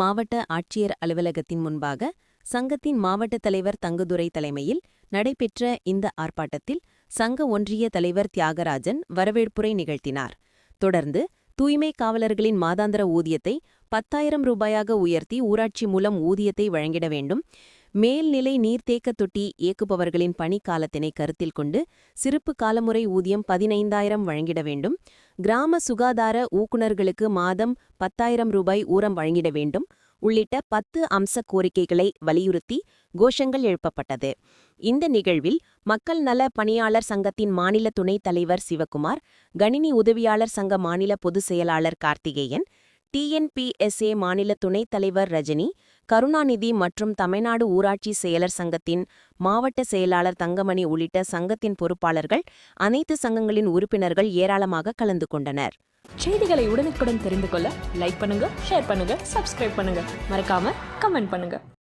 மாவட்ட ஆட்சியர் அலுவலகத்தின் முன்பாக சங்கத்தின் மாவட்ட தலைவர் தங்குதுரை தலைமையில் நடைபெற்ற இந்த ஆர்ப்பாட்டத்தில் சங்க ஒன்றிய தலைவர் தியாகராஜன் வரவேற்புரை நிகழ்த்தினார். தொடர்ந்து தூய்மை காவலர்களின் மாதாந்திர ஊதியத்தை 10,000 ரூபாயாக உயர்த்தி ஊராட்சி மூலம் ஊதியத்தை வழங்கிட வேண்டும், மேல்நிலை நீர்த்தேக்க தொட்டி இயக்குபவர்களின் பணிக்காலத்தினை கருத்தில் கொண்டு சிறப்பு காலமுறை ஊதியம் 15,000 வழங்கிட வேண்டும், கிராம சுகாதார ஊக்குநர்களுக்கு மாதம் 10,000 ரூபாய் ஊரம் வழங்கிட வேண்டும் உள்ளிட்ட 10 அம்ச கோரிக்கைகளை வலியுறுத்தி கோஷங்கள் எழுப்பப்பட்டது. இந்த நிகழ்வில் மக்கள் நல பணியாளர் சங்கத்தின் மாநில துணைத் தலைவர் சிவக்குமார், கணினி உதவியாளர் சங்க மாநில பொதுச் செயலாளர் கார்த்திகேயன், TNPSA மாநில துணைத் தலைவர் ரஜினி, கருணாநிதி மற்றும் தமிழ்நாடு ஊராட்சி செயலர் சங்கத்தின் மாவட்ட செயலாளர் தங்கமணி உள்ளிட்ட சங்கத்தின் பொறுப்பாளர்கள், அனைத்து சங்கங்களின் உறுப்பினர்கள் ஏராளமாக கலந்து கொண்டனர். செய்திகளை உடனுக்குடன் தெரிந்து கொள்ள லைக் பண்ணுங்க, ஷேர் பண்ணுங்க, சப்ஸ்கிரைப் பண்ணுங்க, மறக்காம கமெண்ட் பண்ணுங்க.